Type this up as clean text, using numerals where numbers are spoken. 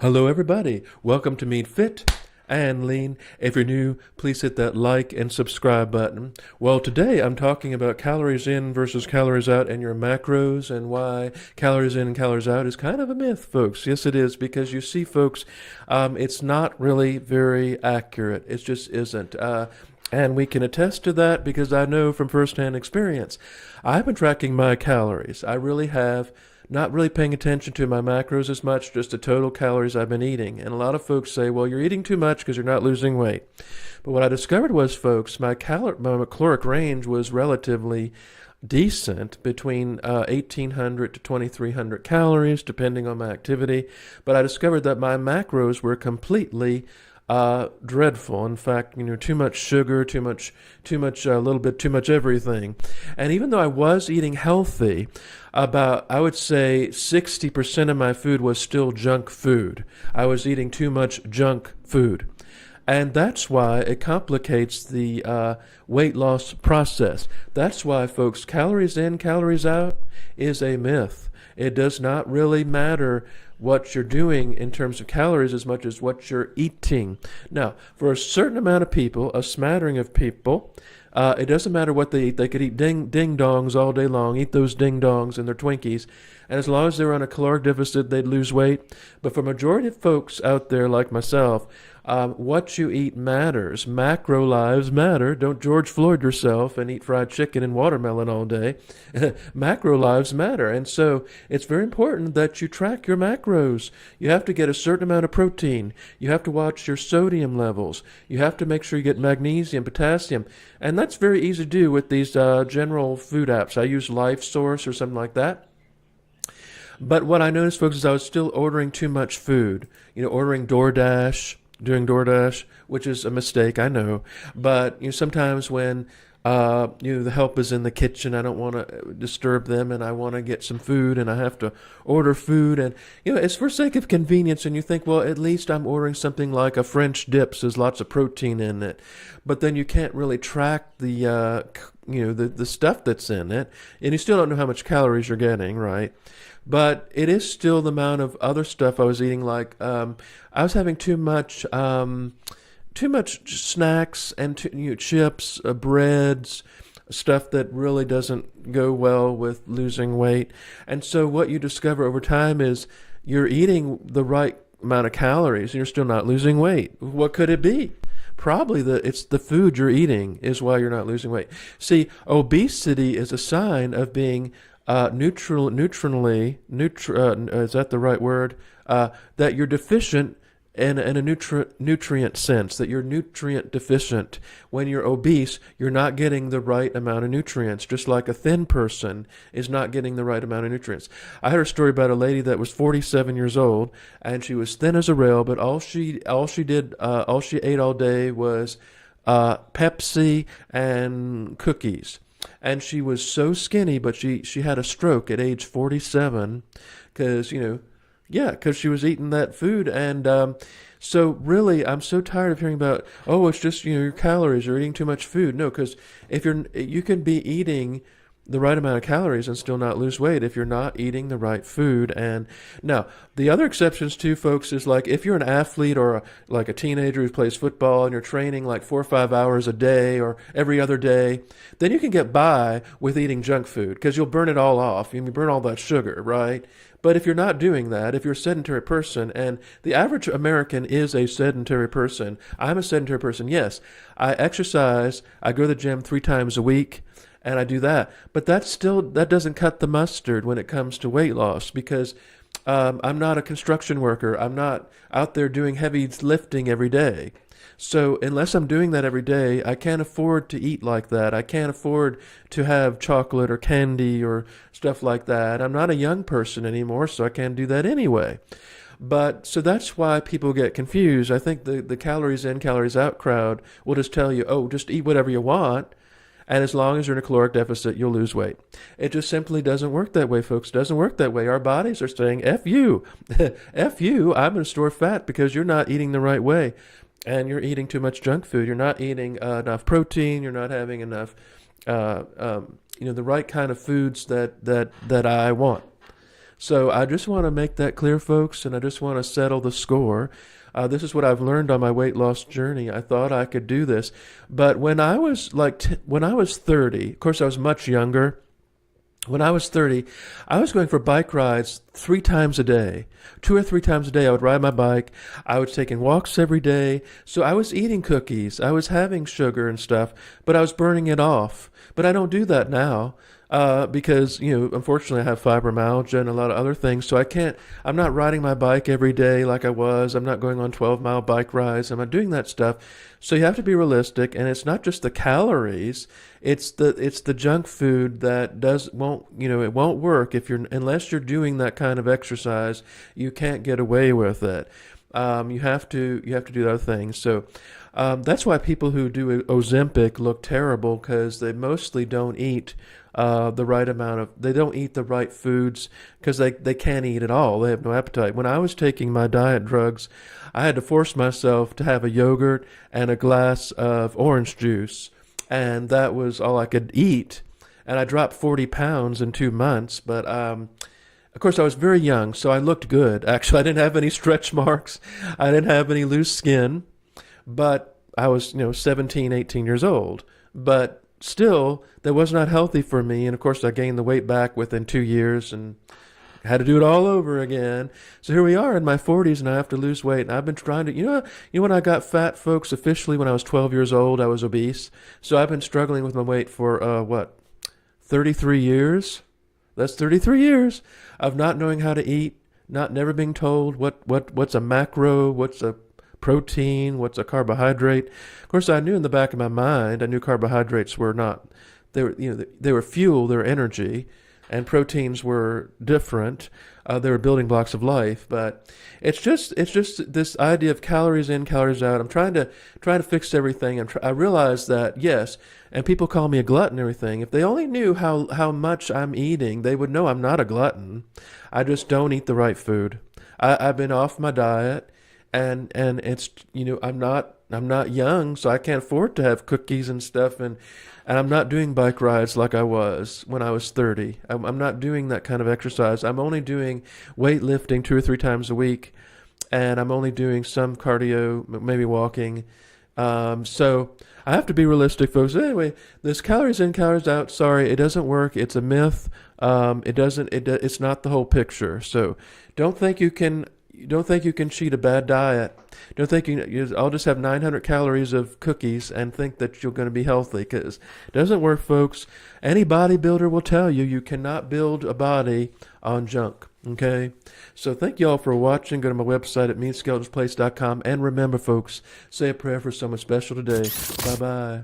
Hello, everybody. Welcome to Meet Fit and Lean. If you're new, please hit that like and subscribe button. Well, today I'm talking about calories in versus calories out and your macros and why calories in and calories out is kind of a myth, folks. Yes, it is, because you see, folks, it's not really very accurate. It just isn't. And we can attest to that because I know from firsthand experience. I've been tracking my calories. I really have, not really paying attention to my macros as much, just the total calories I've been eating. And a lot of folks say, well, you're eating too much because you're not losing weight. But what I discovered was, folks, my caloric range was relatively decent, between 1,800 to 2,300 calories, depending on my activity. But I discovered that my macros were completely dreadful. In fact, too much sugar, a little bit too much everything. And even though I was eating healthy, about, I would say, 60% of my food was still junk food. I was eating too much junk food. And that's why it complicates the weight loss process. That's why, folks, calories in, calories out is a myth. It does not really matter what you're doing in terms of calories as much as what you're eating. Now, for a certain amount of people, a smattering of people, it doesn't matter what they eat. They could eat ding dongs all day long, eat those ding dongs and their Twinkies, and as long as they were on a caloric deficit, they'd lose weight. But for a majority of folks out there like myself, what you eat matters. Macro lives matter. Don't George Floyd yourself and eat fried chicken and watermelon all day. Macro lives matter. And so it's very important that you track your macros. You have to get a certain amount of protein. You have to watch your sodium levels. You have to make sure you get magnesium, potassium. And that's very easy to do with these general food apps. I use LifeSource or something like that. But what I noticed, folks, is I was still ordering too much food. Ordering DoorDash, doing DoorDash, which is a mistake, I know. But sometimes when the help is in the kitchen, I don't want to disturb them, and I want to get some food, and I have to order food, and it's for sake of convenience. And you think, well, at least I'm ordering something like a French dip, so there's lots of protein in it. But then you can't really track the stuff that's in it, and you still don't know how much calories you're getting, right? But it is still the amount of other stuff I was eating. Like I was having too much snacks and chips, breads, stuff that really doesn't go well with losing weight. And so what you discover over time is you're eating the right amount of calories and you're still not losing weight. What could it be? Probably it's the food you're eating is why you're not losing weight. See, obesity is a sign of being is that the right word? That you're deficient in a nutrient sense, that you're nutrient deficient. When you're obese, you're not getting the right amount of nutrients, just like a thin person is not getting the right amount of nutrients. I heard a story about a lady that was 47 years old, and she was thin as a rail, but all she ate all day was Pepsi and cookies. And she was so skinny, but she had a stroke at age 47 because, because she was eating that food. And so really, I'm so tired of hearing about, oh, it's just, your calories, you're eating too much food. No, because you can be eating the right amount of calories and still not lose weight if you're not eating the right food. And now, the other exceptions too, folks, is like if you're an athlete or like a teenager who plays football and you're training like 4 or 5 hours a day or every other day, then you can get by with eating junk food because you'll burn it all off. You burn all that sugar, right? But if you're not doing that, if you're a sedentary person, and the average American is a sedentary person, I'm a sedentary person, yes. I exercise, I go to the gym 3 times a week, and I do that. But that doesn't cut the mustard when it comes to weight loss because I'm not a construction worker. I'm not out there doing heavy lifting every day. So unless I'm doing that every day, I can't afford to eat like that. I can't afford to have chocolate or candy or stuff like that. I'm not a young person anymore, so I can't do that anyway. But so that's why people get confused. I think the calories in, calories out crowd will just tell you, oh, just eat whatever you want. And as long as you're in a caloric deficit, you'll lose weight. It just simply doesn't work that way, folks. It doesn't work that way. Our bodies are saying, F you. F you, I'm going to store fat because you're not eating the right way. And you're eating too much junk food. You're not eating enough protein. You're not having enough, the right kind of foods that I want. So I just want to make that clear, folks, and I just want to settle the score. This is what I've learned on my weight loss journey. I thought I could do this, but when I was when I was 30, of course I was much younger. When I was 30, I was going for bike rides 3 times a day. 2 or 3 times a day, I would ride my bike. I was taking walks every day. So I was eating cookies. I was having sugar and stuff, but I was burning it off. But I don't do that now because, unfortunately, I have fibromyalgia and a lot of other things. So I'm not riding my bike every day like I was. I'm not going on 12-mile bike rides. I'm not doing that stuff. So you have to be realistic, and it's not just the calories. It's the junk food that it won't work unless you're doing that kind of exercise. You can't get away with it. You have to do other things. So that's why people who do Ozempic look terrible, because they mostly don't eat they don't eat the right foods, because they can't eat at all. They have no appetite. When I was taking my diet drugs, I had to force myself to have a yogurt and a glass of orange juice, and that was all I could eat. And I dropped 40 pounds in 2 months, but of course, I was very young, so I looked good. Actually, I didn't have any stretch marks. I didn't have any loose skin, but I was, 17, 18 years old. But still, that was not healthy for me. And of course, I gained the weight back within 2 years and had to do it all over again. So here we are in my 40s, and I have to lose weight. And I've been trying to, when I got fat, folks, officially when I was 12 years old, I was obese. So I've been struggling with my weight for, 33 years? That's 33 years of not knowing how to eat, never being told what's a macro, what's a protein, what's a carbohydrate. Of course, I knew in the back of my mind, I knew carbohydrates were not, they were fuel, they were energy, and proteins were different. They were building blocks of life. But it's just this idea of calories in, calories out. I'm trying to fix everything. I realize that, yes, and people call me a glutton and everything. If they only knew how much I'm eating, they would know I'm not a glutton. I just don't eat the right food. I've been off my diet, and it's, I'm not young, so I can't afford to have cookies and stuff, and I'm not doing bike rides like I was when I was 30. I'm not doing that kind of exercise. I'm only doing weightlifting 2 or 3 times a week, and I'm only doing some cardio, maybe walking. So I have to be realistic, folks. Anyway, this calories in, calories out, sorry, it doesn't work. It's a myth. It's not the whole picture. So don't think you can cheat a bad diet. Don't think I'll just have 900 calories of cookies and think that you're going to be healthy, because it doesn't work, folks. Any bodybuilder will tell you cannot build a body on junk. Okay? So thank you all for watching. Go to my website at meanskeletonsplace.com. And remember, folks, say a prayer for someone special today. Bye-bye.